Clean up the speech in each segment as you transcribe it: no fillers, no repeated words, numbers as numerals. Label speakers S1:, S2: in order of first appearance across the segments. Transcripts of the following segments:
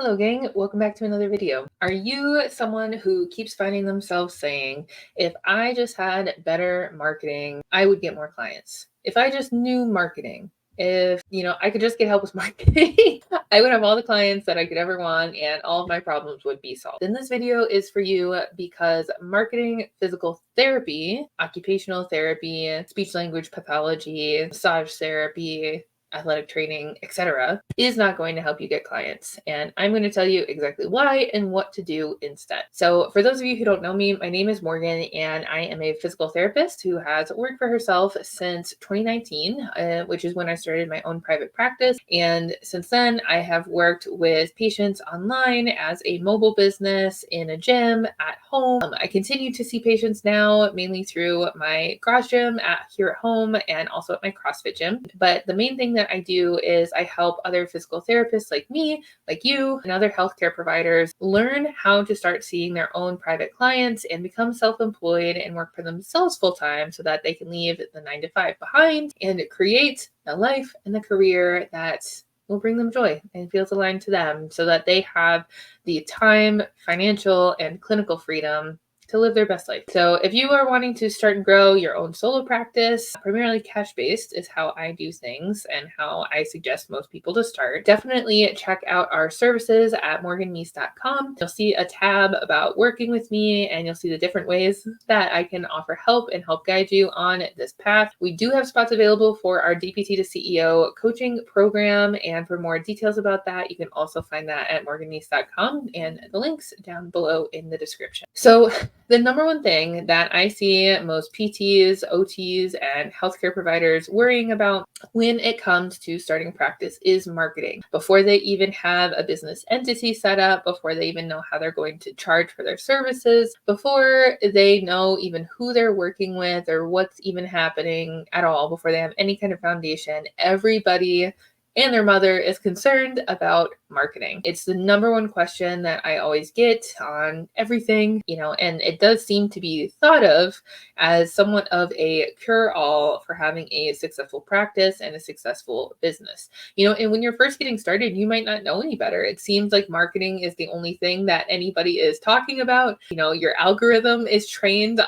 S1: Hello gang, welcome back to another video. Are you someone who keeps finding themselves saying, if I just had better marketing, I would get more clients? If I just knew marketing, if I could just get help with marketing, I would have all the clients that I could ever want and all of my problems would be solved. Then this video is for you because marketing, physical therapy, occupational therapy, speech language pathology, massage therapy, athletic training, etc., is not going to help you get clients. And I'm going to tell you exactly why and what to do instead. So for those of you who don't know me, my name is Morgan and I am a physical therapist who has worked for herself since 2019, which is when I started my own private practice. And since then, I have worked with patients online as a mobile business, in a gym, at home. I continue to see patients now mainly through my garage gym here at home and also at my CrossFit gym. But the main thing that I do is I help other physical therapists like me, like you, and other healthcare providers learn how to start seeing their own private clients and become self-employed and work for themselves full-time so that they can leave the 9-to-5 behind and create a life and a career that will bring them joy and feels aligned to them so that they have the time, financial, and clinical freedom to live their best life. So if you are wanting to start and grow your own solo practice, primarily cash-based is how I do things and how I suggest most people to start, definitely check out our services at morganmeese.com. You'll see a tab about working with me and you'll see the different ways that I can offer help and help guide you on this path. We do have spots available for our DPT to CEO coaching program, and for more details about that, you can also find that at morganmeese.com and the links down below in the description. So the number one thing that I see most PTs, OTs, and healthcare providers worrying about when it comes to starting practice is marketing. Before they even have a business entity set up, before they even know how they're going to charge for their services, before they know even who they're working with or what's even happening at all, before they have any kind of foundation, everybody and their mother is concerned about marketing. It's the number one question that I always get on everything, and it does seem to be thought of as somewhat of a cure-all for having a successful practice and a successful business. And when you're first getting started, you might not know any better. It seems like marketing is the only thing that anybody is talking about. Your algorithm is trained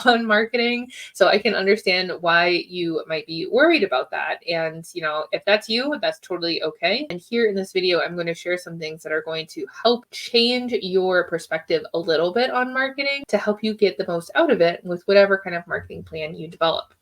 S1: on marketing. So I can understand why you might be worried about that. And, if that's you, that's totally okay. And here in this video, I'm going to share some things that are going to help change your perspective a little bit on marketing to help you get the most out of it with whatever kind of marketing plan you develop.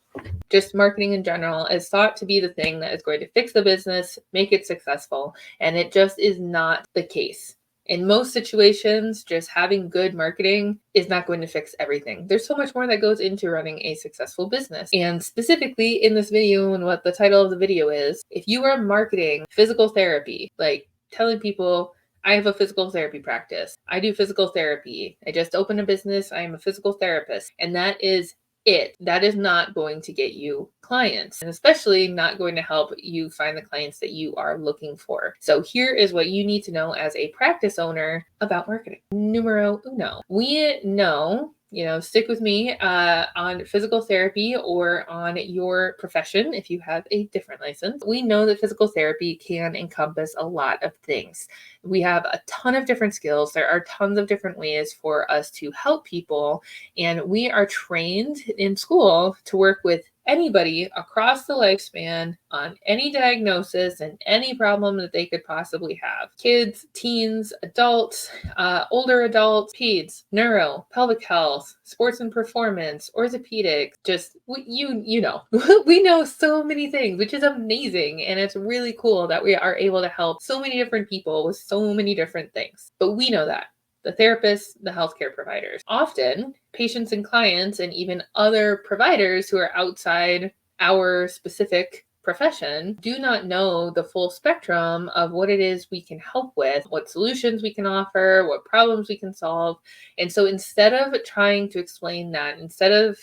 S1: Just marketing in general is thought to be the thing that is going to fix the business, make it successful, and it just is not the case. In most situations, just having good marketing is not going to fix everything. There's so much more that goes into running a successful business. And specifically in this video, and what the title of the video is, if you are marketing physical therapy, like telling people, I have a physical therapy practice, I do physical therapy, I just opened a business, I am a physical therapist, and that is it. That is not going to get you clients, and especially not going to help you find the clients that you are looking for. So here is what you need to know as a practice owner about marketing. Numero uno. We know, stick with me on physical therapy or on your profession if you have a different license. We know that physical therapy can encompass a lot of things. We have a ton of different skills. There are tons of different ways for us to help people, and we are trained in school to work with anybody across the lifespan on any diagnosis and any problem that they could possibly have. Kids, teens, adults, older adults, peds, neuro, pelvic health, sports and performance, orthopedics, just, we know so many things, which is amazing. And it's really cool that we are able to help so many different people with so many different things. But we know that. The therapists, the healthcare providers. Often, patients and clients and even other providers who are outside our specific profession do not know the full spectrum of what it is we can help with, what solutions we can offer, what problems we can solve. And so instead of trying to explain that, instead of,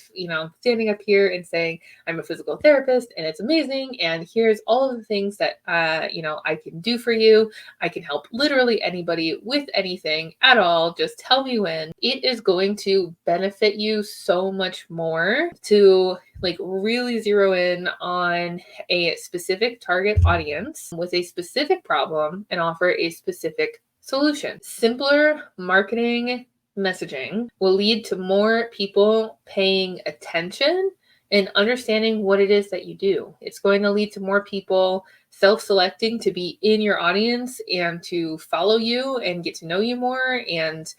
S1: standing up here and saying, I'm a physical therapist and it's amazing, and here's all of the things that, I can do for you. I can help literally anybody with anything at all. Just tell me when. It is going to benefit you so much more to really zero in on a specific target audience with a specific problem and offer a specific Solution: simpler marketing messaging will lead to more people paying attention and understanding what it is that you do. It's going to lead to more people self-selecting to be in your audience and to follow you and get to know you more and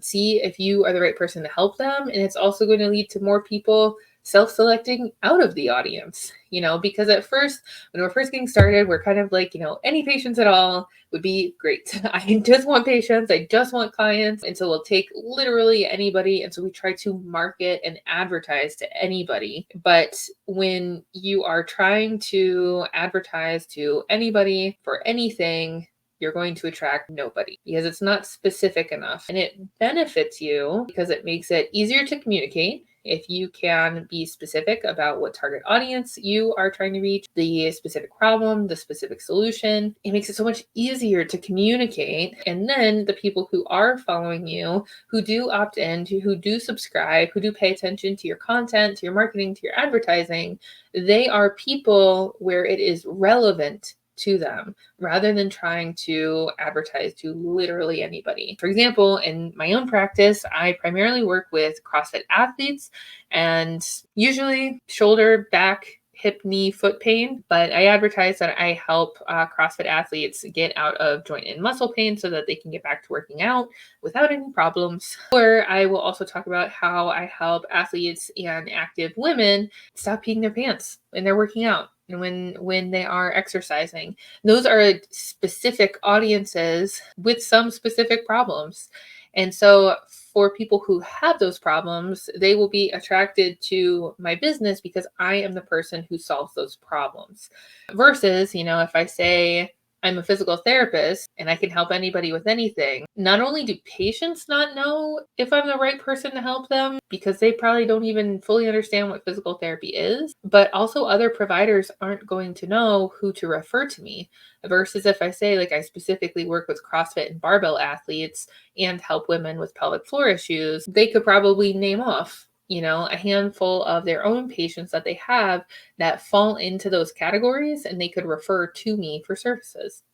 S1: see if you are the right person to help them. And it's also going to lead to more people self-selecting out of the audience, because at first, when we're first getting started, we're kind of like, any patients at all would be great. I just want patients. I just want clients. And so we'll take literally anybody. And so we try to market and advertise to anybody. But when you are trying to advertise to anybody for anything, you're going to attract nobody because it's not specific enough. And it benefits you because it makes it easier to communicate. If you can be specific about what target audience you are trying to reach, the specific problem, the specific solution, it makes it so much easier to communicate. And then the people who are following you, who do opt in, who do subscribe, who do pay attention to your content, to your marketing, to your advertising, they are people where it is relevant to them rather than trying to advertise to literally anybody. For example, in my own practice, I primarily work with CrossFit athletes and usually shoulder, back, hip, knee, foot pain, but I advertise that I help CrossFit athletes get out of joint and muscle pain so that they can get back to working out without any problems. Or I will also talk about how I help athletes and active women stop peeing their pants when they're working out and when they are exercising. Those are specific audiences with some specific problems. And so for people who have those problems, they will be attracted to my business because I am the person who solves those problems. Versus, if I say I'm a physical therapist and I can help anybody with anything, not only do patients not know if I'm the right person to help them because they probably don't even fully understand what physical therapy is, but also other providers aren't going to know who to refer to me. Versus if I say, like, I specifically work with CrossFit and barbell athletes and help women with pelvic floor issues, they could probably name off, a handful of their own patients that they have that fall into those categories, and they could refer to me for services.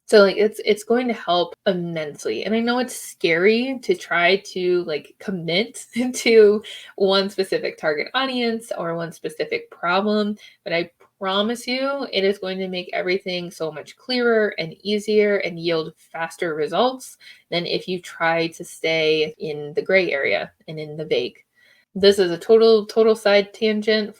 S1: So it's going to help immensely. And I know it's scary to try to commit to one specific target audience or one specific problem, but I promise you it is going to make everything so much clearer and easier and yield faster results than if you try to stay in the gray area and in the vague. This is a total side tangent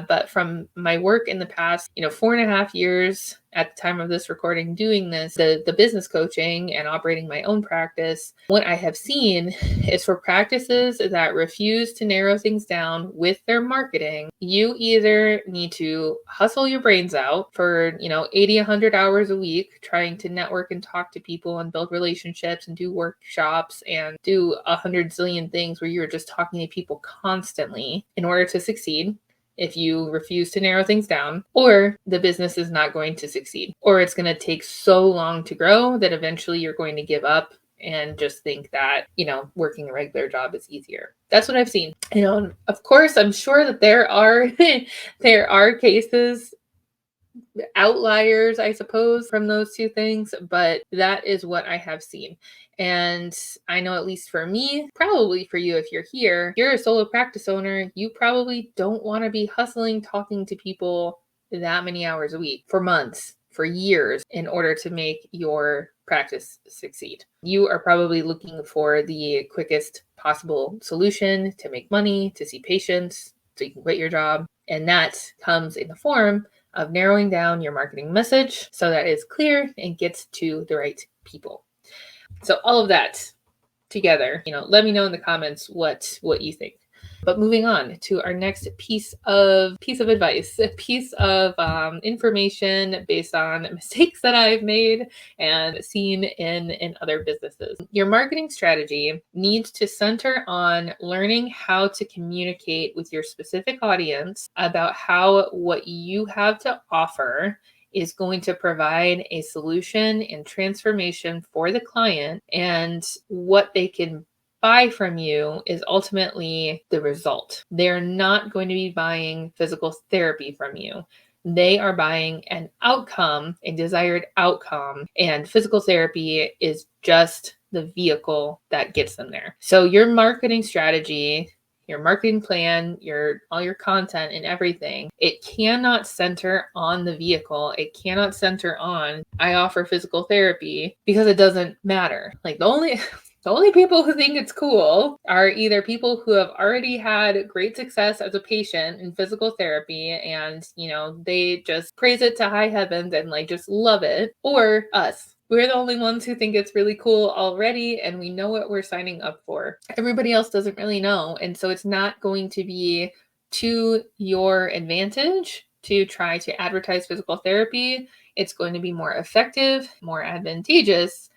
S1: but from my work in the past, 4.5 years at the time of this recording doing this, the business coaching and operating my own practice, what I have seen is for practices that refuse to narrow things down with their marketing, you either need to hustle your brains out for, 80, 100 hours a week trying to network and talk to people and build relationships and do workshops and do 100 zillion things where you're just talking to people constantly in order to succeed. If you refuse to narrow things down, or the business is not going to succeed, or it's going to take so long to grow that eventually you're going to give up and just think that, working a regular job is easier. That's what I've seen. Of course, I'm sure that there are there are cases, outliers, I suppose, from those two things, but that is what I have seen. And I know, at least for me, probably for you, if you're a solo practice owner, you probably don't want to be hustling, talking to people that many hours a week for months, for years, in order to make your practice succeed. You are probably looking for the quickest possible solution to make money, to see patients, so you can quit your job. And that comes in the form of narrowing down your marketing message so that it's clear and gets to the right people. So all of that together, let me know in the comments what you think. But moving on to our next piece of advice, a piece of information based on mistakes that I've made and seen in other businesses. Your marketing strategy needs to center on learning how to communicate with your specific audience about how what you have to offer is going to provide a solution and transformation for the client, and what they can buy from you is ultimately the result. They're not going to be buying physical therapy from you. They are buying an outcome, a desired outcome, and physical therapy is just the vehicle that gets them there. So your marketing strategy, your marketing plan, all your content and everything, it cannot center on the vehicle. It cannot center on, I offer physical therapy, because it doesn't matter. Like the only people who think it's cool are either people who have already had great success as a patient in physical therapy and, they just praise it to high heavens and like just love it, or us. We're the only ones who think it's really cool already and we know what we're signing up for. Everybody else doesn't really know. And so it's not going to be to your advantage to try to advertise physical therapy. It's going to be more effective, more advantageous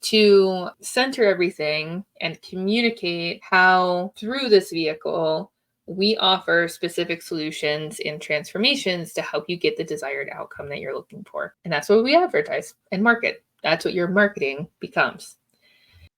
S1: to center everything and communicate how through this vehicle we offer specific solutions and transformations to help you get the desired outcome that you're looking for. And that's what we advertise and market. That's what your marketing becomes.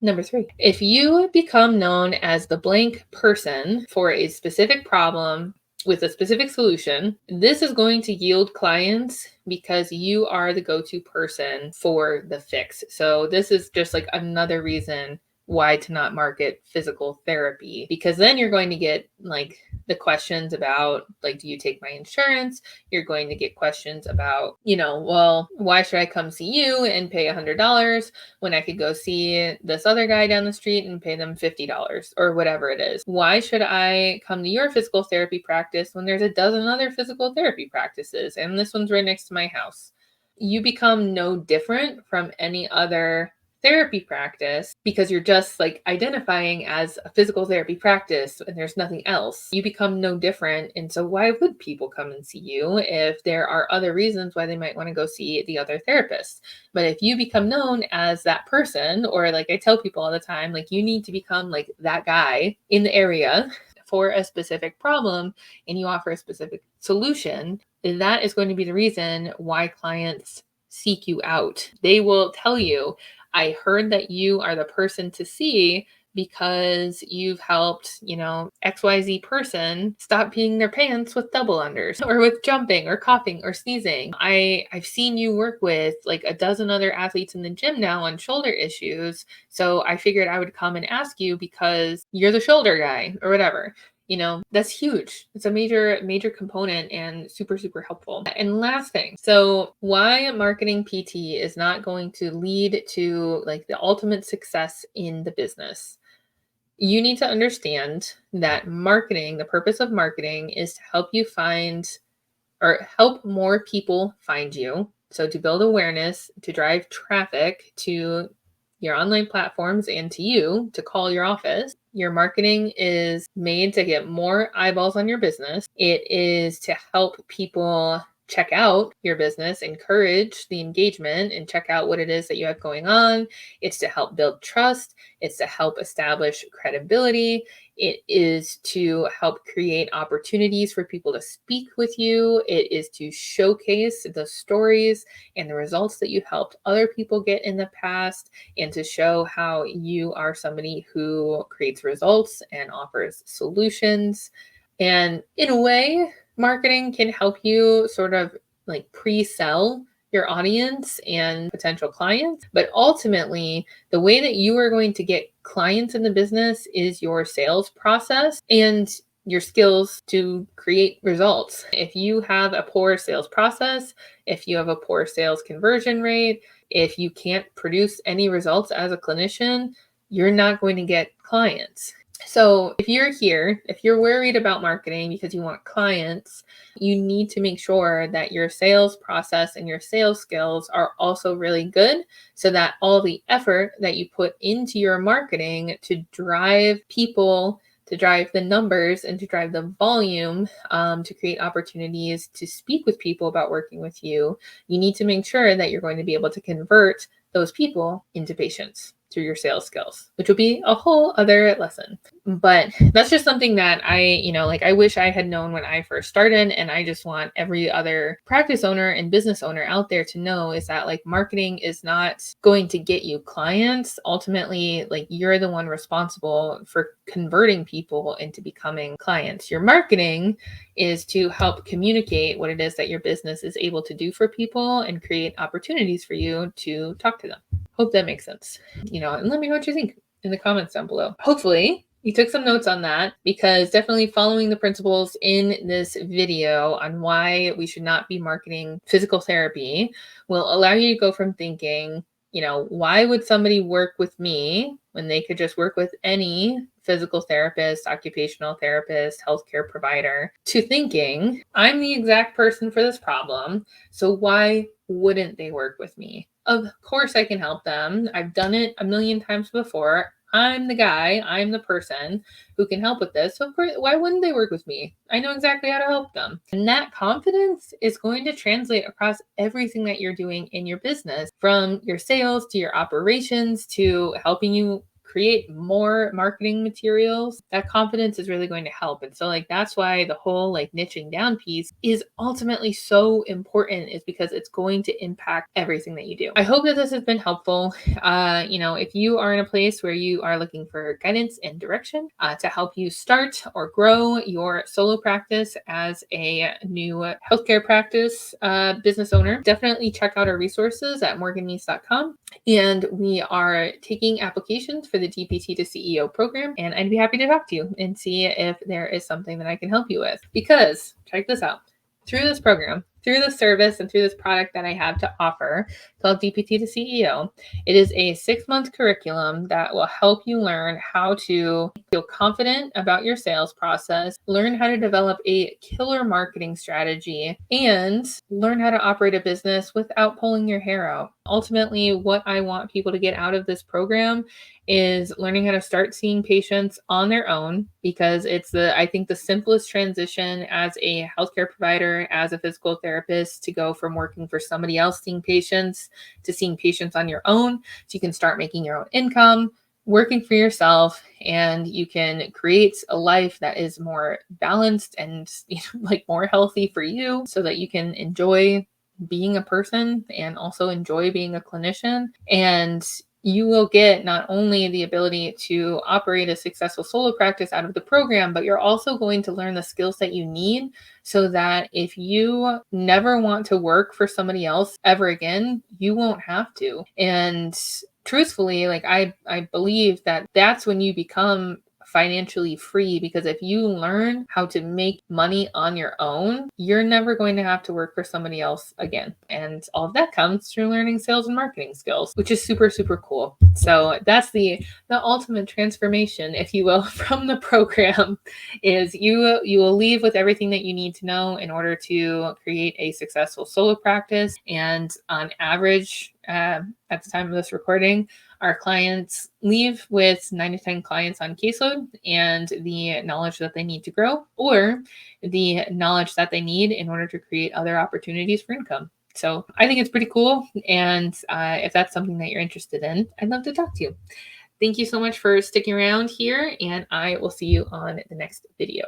S1: Number 3, if you become known as the blank person for a specific problem with a specific solution, this is going to yield clients because you are the go-to person for the fix. So this is just like another reason why to not market physical therapy, because then you're going to get like the questions about like, do you take my insurance? You're going to get questions about, well, why should I come see you and pay $100 when I could go see this other guy down the street and pay them $50 or whatever it is? Why should I come to your physical therapy practice when there's a dozen other physical therapy practices and this one's right next to my house? You become no different from any other therapy practice because you're just like identifying as a physical therapy practice and there's nothing else. You become no different. And so why would people come and see you if there are other reasons why they might want to go see the other therapist? But if you become known as that person, or like I tell people all the time, like you need to become like that guy in the area for a specific problem and you offer a specific solution, that is going to be the reason why clients seek you out. They will tell you, I heard that you are the person to see because you've helped, XYZ person stop peeing their pants with double unders or with jumping or coughing or sneezing. I've seen you work with like a dozen other athletes in the gym now on shoulder issues. So I figured I would come and ask you because you're the shoulder guy or whatever. That's huge. It's a major component and super, super helpful. And last thing, so why marketing PT is not going to lead to like the ultimate success in the business. You need to understand that marketing, the purpose of marketing is to help you find or help more people find you. So to build awareness, to drive traffic to your online platforms and to you to call your office. Your marketing is made to get more eyeballs on your business. It is to help people check out your business, encourage the engagement, and check out what it is that you have going on. It's to help build trust. It's to help establish credibility. It is to help create opportunities for people to speak with you. It is to showcase the stories and the results that you helped other people get in the past, and to show how you are somebody who creates results and offers solutions. And in a way, marketing can help you sort of like pre-sell your audience and potential clients. But ultimately, the way that you are going to get clients in the business is your sales process and your skills to create results. If you have a poor sales process, if you have a poor sales conversion rate, if you can't produce any results as a clinician, you're not going to get clients. So if you're here, if you're worried about marketing because you want clients, you need to make sure that your sales process and your sales skills are also really good so that all the effort that you put into your marketing to drive people, to drive the numbers and to drive the volume, to create opportunities to speak with people about working with you, you need to make sure that you're going to be able to convert those people into patients through your sales skills, which will be a whole other lesson. But that's just something that I wish I had known when I first started. And I just want every other practice owner and business owner out there to know is that like marketing is not going to get you clients. Ultimately, like you're the one responsible for converting people into becoming clients. Your marketing is to help communicate what it is that your business is able to do for people and create opportunities for you to talk to them. Hope that makes sense. And let me know what you think in the comments down below. Hopefully you took some notes on that, because definitely following the principles in this video on why we should not be marketing physical therapy will allow you to go from thinking, why would somebody work with me when they could just work with any physical therapist, occupational therapist, healthcare provider, to thinking, I'm the exact person for this problem, so why wouldn't they work with me? Of course I can help them. I've done it a million times before. I'm the guy, I'm the person who can help with this. So of course, why wouldn't they work with me? I know exactly how to help them. And that confidence is going to translate across everything that you're doing in your business, from your sales to your operations to helping you create more marketing materials. That confidence is really going to help. And so like that's why the whole like niching down piece is ultimately so important, is because it's going to impact everything that you do. I hope that this has been helpful. If you are in a place where you are looking for guidance and direction to help you start or grow your solo practice as a new healthcare practice business owner, definitely check out our resources at morganmeese.com. And we are taking applications for the DPT to CEO program. And I'd be happy to talk to you and see if there is something that I can help you with. Because check this out. Through this program, through the service, and through this product that I have to offer called DPT to CEO, it is a 6-month curriculum that will help you learn how to feel confident about your sales process, learn how to develop a killer marketing strategy, and learn how to operate a business without pulling your hair out. Ultimately, what I want people to get out of this program is learning how to start seeing patients on their own, because it's I think the simplest transition as a healthcare provider, as a physical therapist, to go from working for somebody else seeing patients to seeing patients on your own. So you can start making your own income, working for yourself, and you can create a life that is more balanced and like more healthy for you, so that you can enjoy being a person and also enjoy being a clinician. And you will get not only the ability to operate a successful solo practice out of the program, but you're also going to learn the skills that you need, so that if you never want to work for somebody else ever again, you won't have to. And truthfully, like I believe that that's when you become financially free, because if you learn how to make money on your own, you're never going to have to work for somebody else again. And all of that comes through learning sales and marketing skills, which is super, super cool. So that's the ultimate transformation, if you will, from the program, is you will leave with everything that you need to know in order to create a successful solo practice. And on average, at the time of this recording, our clients leave with 9 to 10 clients on caseload and the knowledge that they need to grow, or the knowledge that they need in order to create other opportunities for income. So I think it's pretty cool. And if that's something that you're interested in, I'd love to talk to you. Thank you so much for sticking around here, and I will see you on the next video.